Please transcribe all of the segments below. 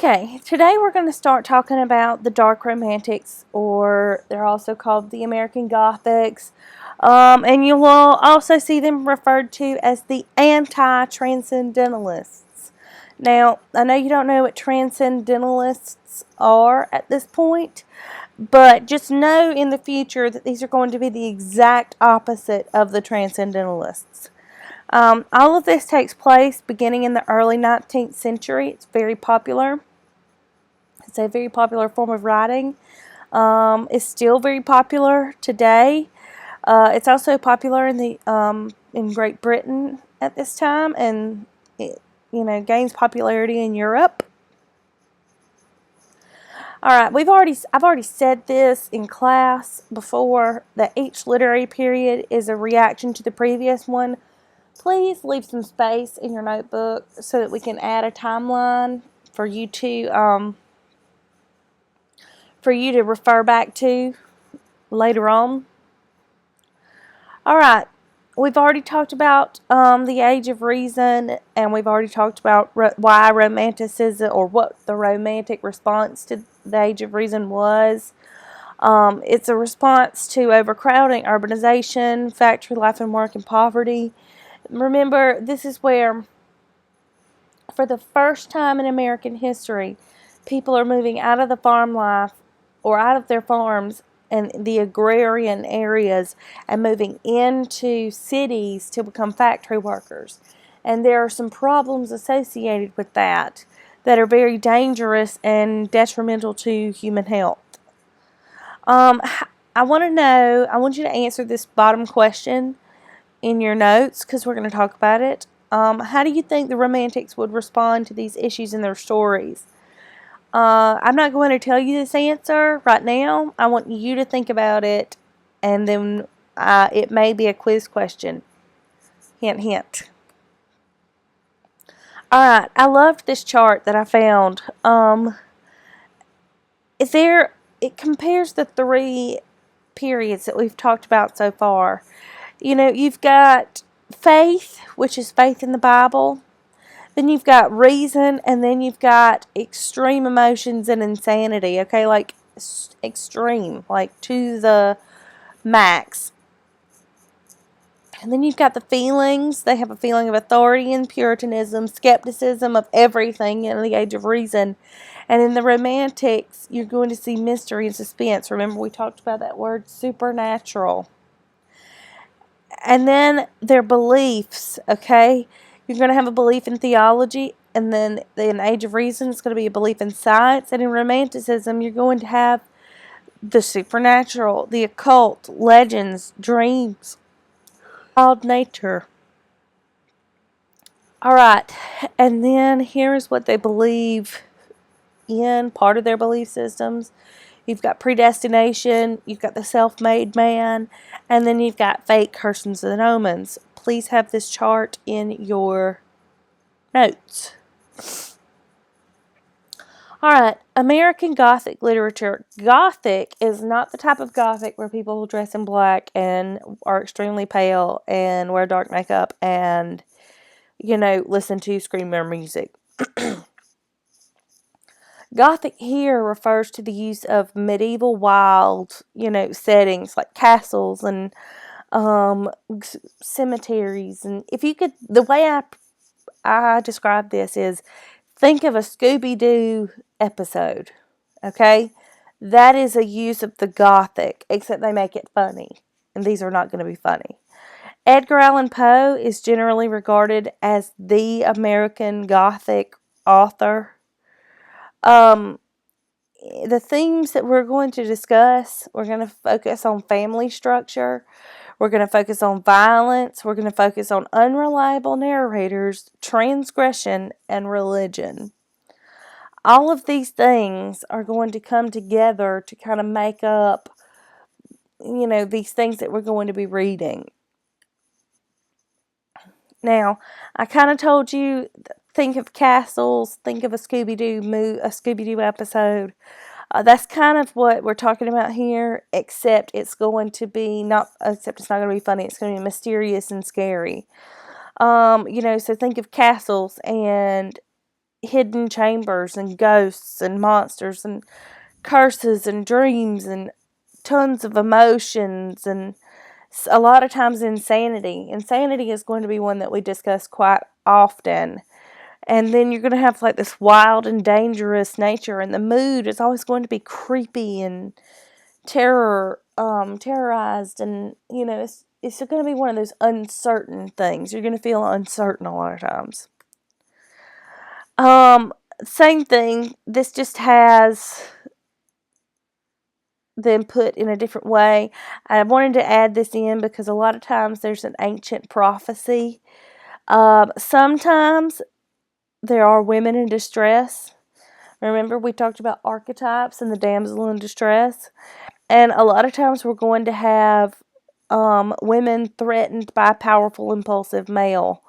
Okay, today we're going to start talking about the Dark Romantics, or they're also called the American Gothics. And you will also see them referred to as the Anti-Transcendentalists. Now, I know you don't know what Transcendentalists are at this point, but just know in the future that these are going to be the exact opposite of the Transcendentalists. All of this takes place beginning in the early 19th century. It's very popular. It's a very popular form of writing. It's still very popular today. It's also popular in Great Britain at this time, and it gains popularity in Europe. All right, I've already said this in class before, that each literary period is a reaction to the previous one. Please leave some space in your notebook so that we can add a timeline for you to refer back to later on. All right, we've already talked about the Age of Reason, and we've already talked about why Romanticism, or what the Romantic response to the Age of Reason was. It's a response to overcrowding, urbanization, factory life and work, and poverty. Remember, this is where, for the first time in American history, people are moving out of the farm life, or out of their farms and the agrarian areas, and moving into cities to become factory workers. And there are some problems associated with that are very dangerous and detrimental to human health. I want you to answer this bottom question in your notes, because we're going to talk about it. How do you think the Romantics would respond to these issues in their stories? I'm not going to tell you this answer right now. I want you to think about it, and then it may be a quiz question. Hint, hint. Alright, I loved this chart that I found. It compares the three periods that we've talked about so far. You've got faith, which is faith in the Bible. Then you've got reason, and then you've got extreme emotions and insanity, okay? Like, extreme, like to the max. And then you've got the feelings. They have a feeling of authority and Puritanism, skepticism of everything in the Age of Reason. And in the Romantics, you're going to see mystery and suspense. Remember, we talked about that word, supernatural. And then their beliefs, okay? You're going to have a belief in theology, and then in Age of Reason, it's going to be a belief in science. And in Romanticism, you're going to have the supernatural, the occult, legends, dreams, wild nature. Alright, and then here's what they believe in, part of their belief systems. You've got predestination, you've got the self-made man, and then you've got fate, curses, and omens. Please have this chart in your notes. Alright, American Gothic literature. Gothic is not the type of Gothic where people dress in black and are extremely pale and wear dark makeup and, listen to screamer music. Gothic here refers to the use of medieval wild, settings like castles and cemeteries. And if you could, the way I describe this is, think of a Scooby-Doo episode, okay? That is a use of the Gothic, except they make it funny, and these are not going to be funny. Edgar Allan Poe is generally regarded as the American Gothic author. The themes that we're going to discuss, we're going to focus on family structure. We're going to focus on violence. We're going to focus on unreliable narrators, transgression, and religion. All of these things are going to come together to kind of make up, these things that we're going to be reading. Now, I kind of told you, think of castles, think of a Scooby-Doo episode. That's kind of what we're talking about here, except it's going to be except it's not going to be funny. It's going to be mysterious and scary. So think of castles, and hidden chambers and ghosts and monsters and curses and dreams and tons of emotions and a lot of times insanity. Insanity is going to be one that we discuss quite often. And then you're going to have like this wild and dangerous nature, and the mood is always going to be creepy and terrorized, and it's going to be one of those uncertain things. You're going to feel uncertain a lot of times. Same thing. This just has them put in a different way. I wanted to add this in because a lot of times there's an ancient prophecy. Sometimes there are women in distress. Remember, we talked about archetypes and the damsel in distress. And a lot of times we're going to have women threatened by a powerful, impulsive male.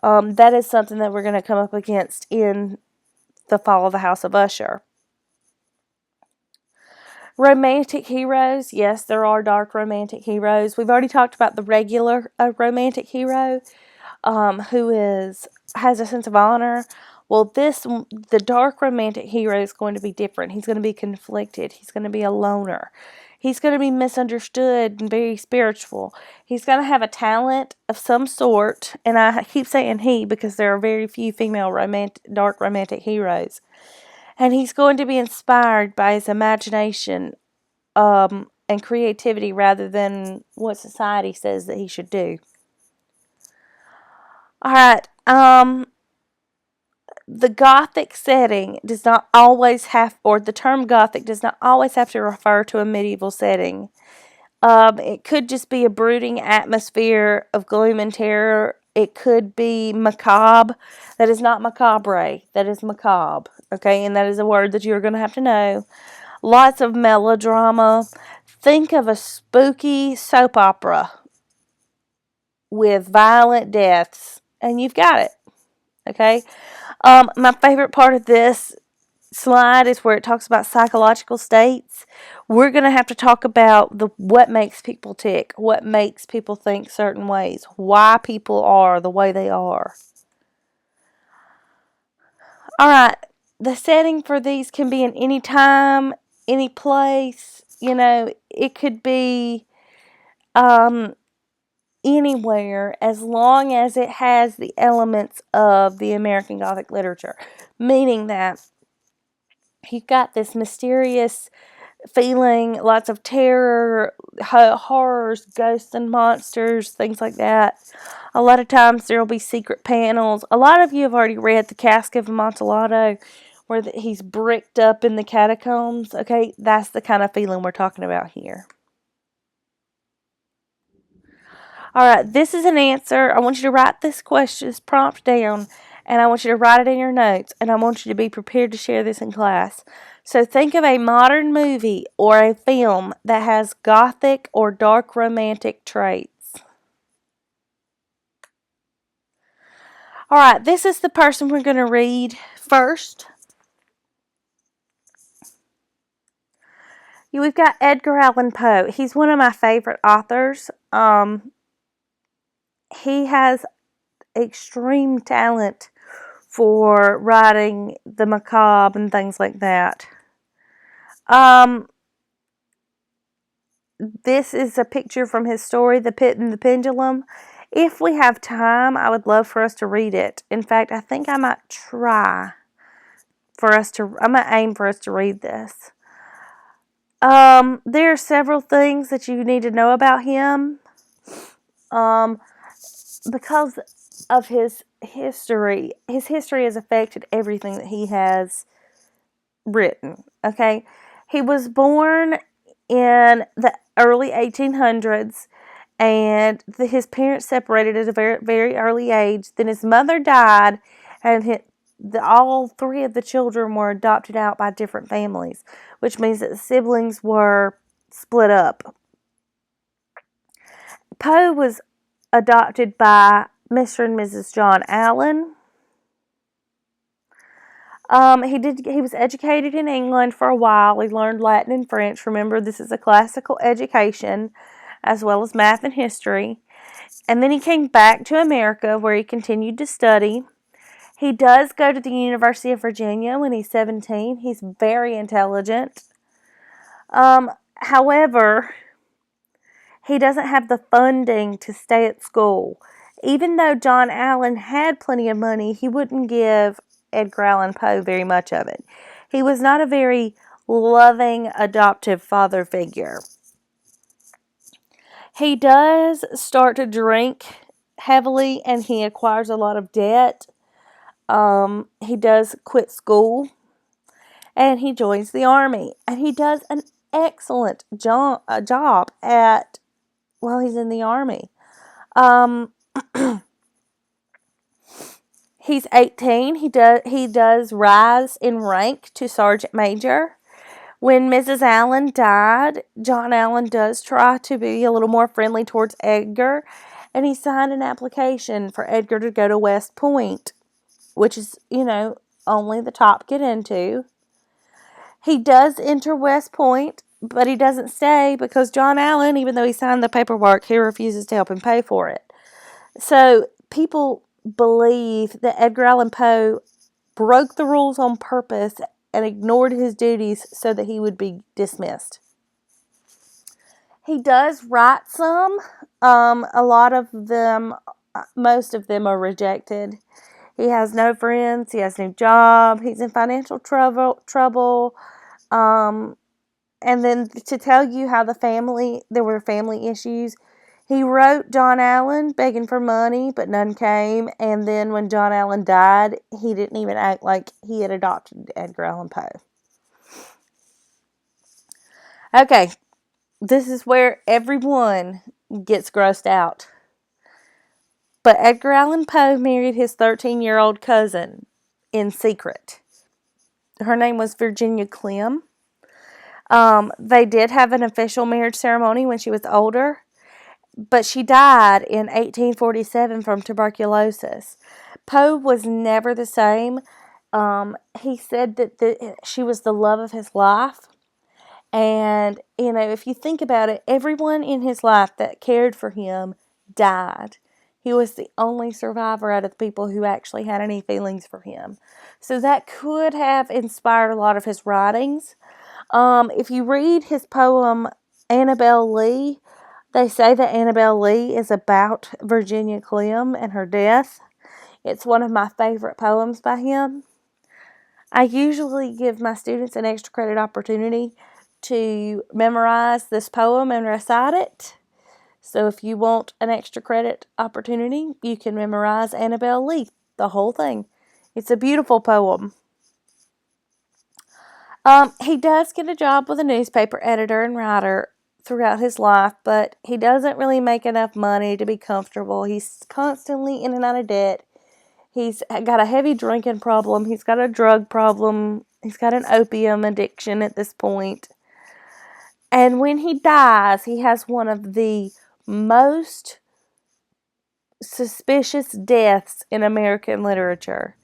That is something that we're going to come up against in the Fall of the House of Usher. Romantic heroes. Yes, there are dark romantic heroes. We've already talked about the regular romantic hero who has a sense of honor. Well, the dark romantic hero is going to be different. He's going to be conflicted. He's going to be a loner. He's going to be misunderstood and very spiritual. He's going to have a talent of some sort, and I keep saying he because there are very few female dark romantic heroes. And he's going to be inspired by his imagination and creativity rather than what society says that he should do. All right. The Gothic setting does not always have, or the term Gothic does not always have to refer to a medieval setting. It could just be a brooding atmosphere of gloom and terror. It could be macabre. That is not macabre. That is macabre. Okay, and that is a word that you're going to have to know. Lots of melodrama. Think of a spooky soap opera with violent deaths, and you've got it. Okay? My favorite part of this slide is where it talks about psychological states. We're going to have to talk about what makes people tick, what makes people think certain ways, why people are the way they are. All right, the setting for these can be in any time, any place. It could be anywhere as long as it has the elements of the American Gothic literature, meaning that you've got this mysterious feeling, lots of terror, horrors, ghosts and monsters, things like that. A lot of times there will be secret panels. A lot of you have already read The Cask of Amontillado, where he's bricked up in the catacombs. Okay, that's the kind of feeling we're talking about here. All right, this is an answer. I want you to write this prompt down, and I want you to write it in your notes, and I want you to be prepared to share this in class. So think of a modern movie or a film that has Gothic or dark romantic traits. All right, this is the person we're going to read first. We've got Edgar Allan Poe. He's one of my favorite authors. He has extreme talent for writing the macabre and things like that. This is a picture from his story, The Pit and the Pendulum. If we have time, I would love for us to read it. In fact, I think I might I'm going to aim for us to read this. There are several things that you need to know about him. Because of his history has affected everything that he has written. Okay, he was born in the early 1800s, and his parents separated at a very, very early age. Then his mother died, and all three of the children were adopted out by different families, which means that the siblings were split up. Poe was adopted by Mr. and Mrs. John Allen. He was educated in England for a while. He learned Latin and French. Remember, this is a classical education, as well as math and history. And then he came back to America, where he continued to study. He does go to the University of Virginia when he's 17. He's very intelligent. However, he doesn't have the funding to stay at school. Even though John Allan had plenty of money, he wouldn't give Edgar Allan Poe very much of it. He was not a very loving adoptive father figure. He does start to drink heavily and he acquires a lot of debt. He does quit school and he joins the army. And he does an excellent job at while he's in the army. He's 18. He does rise in rank to sergeant major. When Mrs. Allan died, John Allan does try to be a little more friendly towards Edgar, and he signed an application for Edgar to go to West Point, which is, only the top get into. He does enter West Point, but he doesn't stay because John Allan, even though he signed the paperwork, he refuses to help him pay for it. So people believe that Edgar Allan Poe broke the rules on purpose and ignored his duties so that he would be dismissed. He does write some. A lot of them, most of them are rejected. He has no friends. He has no job. He's in financial trouble. And then to tell you how there were family issues, he wrote John Allan begging for money, but none came. And then when John Allan died, he didn't even act like he had adopted Edgar Allan Poe. Okay, this is where everyone gets grossed out. But Edgar Allan Poe married his 13-year-old cousin in secret. Her name was Virginia Clem. They did have an official marriage ceremony when she was older, but she died in 1847 from tuberculosis. Poe was never the same. He said that she was the love of his life. And, if you think about it, everyone in his life that cared for him died. He was the only survivor out of the people who actually had any feelings for him. So that could have inspired a lot of his writings. If you read his poem, Annabel Lee, they say that Annabel Lee is about Virginia Clem and her death. It's one of my favorite poems by him. I usually give my students an extra credit opportunity to memorize this poem and recite it. So if you want an extra credit opportunity, you can memorize Annabel Lee, the whole thing. It's a beautiful poem. He does get a job with a newspaper editor and writer throughout his life, but he doesn't really make enough money to be comfortable. He's constantly in and out of debt. He's got a heavy drinking problem. He's got a drug problem. He's got an opium addiction at this point. And when he dies, he has one of the most suspicious deaths in American literature.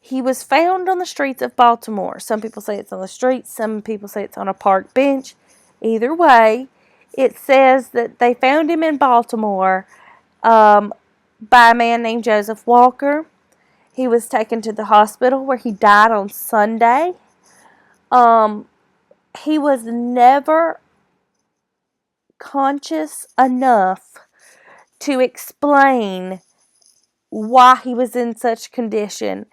He was found on the streets of Baltimore. Some people say it's on the streets. Some people say it's on a park bench. Either way, it says that they found him in Baltimore by a man named Joseph Walker. He was taken to the hospital where he died on Sunday. He was never conscious enough to explain why he was in such condition.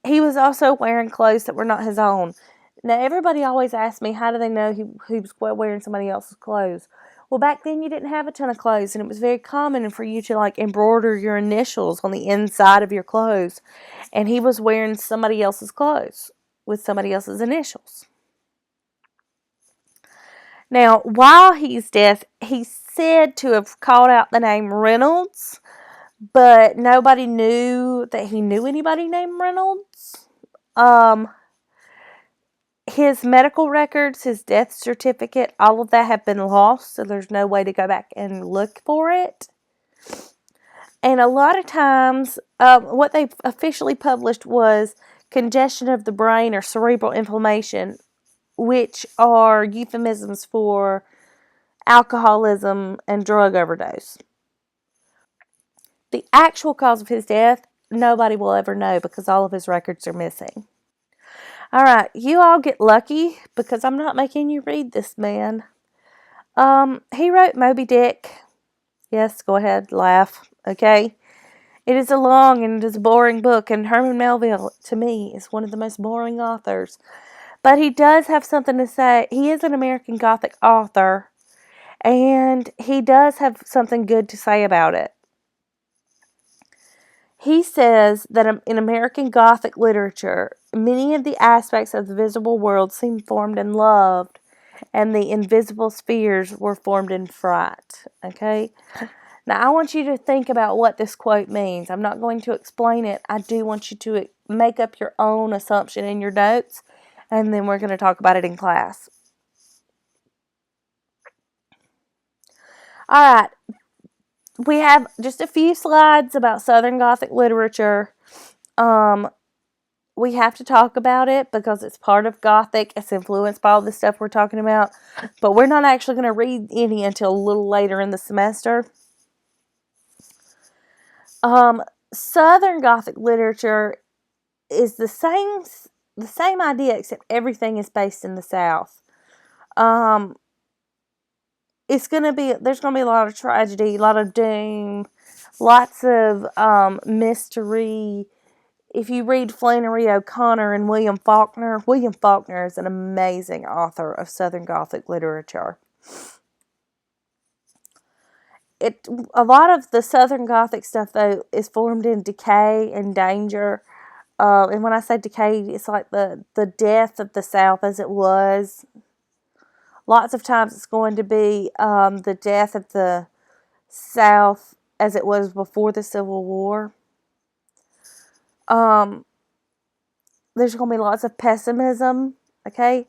He was also wearing clothes that were not his own. Now, everybody always asks me, how do they know he was wearing somebody else's clothes? Well, back then you didn't have a ton of clothes, and it was very common for you to embroider your initials on the inside of your clothes. And he was wearing somebody else's clothes with somebody else's initials. Now, while he's dead, he's said to have called out the name Reynolds, but nobody knew that he knew anybody named Reynolds. His medical records, his death certificate, all of that have been lost, so there's no way to go back and look for it. And a lot of times, what they officially published was congestion of the brain or cerebral inflammation, which are euphemisms for alcoholism and drug overdose. The actual cause of his death nobody will ever know because all of his records are missing. All right, you all get lucky because I'm not making you read this man. He wrote Moby Dick. Yes, go ahead, laugh, okay? It is a long and it is a boring book, and Herman Melville, to me, is one of the most boring authors. But he does have something to say. He is an American Gothic author, and he does have something good to say about it. He says that in American Gothic literature, many of the aspects of the visible world seem formed in love, and the invisible spheres were formed in fright. Okay? Now, I want you to think about what this quote means. I'm not going to explain it. I do want you to make up your own assumption in your notes, and then we're going to talk about it in class. All right. We have just a few slides about Southern Gothic literature. We have to talk about it because it's part of Gothic. It's influenced by all the stuff we're talking about. But we're not actually going to read any until a little later in the semester. Southern Gothic literature is the same idea, except everything is based in the South. There's gonna be a lot of tragedy, a lot of doom, lots of mystery. If you read Flannery O'Connor and William Faulkner is an amazing author of Southern Gothic literature. A lot of the Southern Gothic stuff, though, is formed in decay and danger. And when I say decay, it's like the death of the South as it was. Lots of times it's going to be the death of the South as it was before the Civil War. There's going to be lots of pessimism, okay?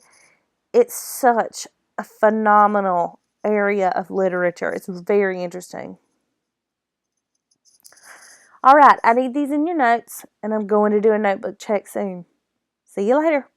It's such a phenomenal area of literature. It's very interesting. All right, I need these in your notes, and I'm going to do a notebook check soon. See you later.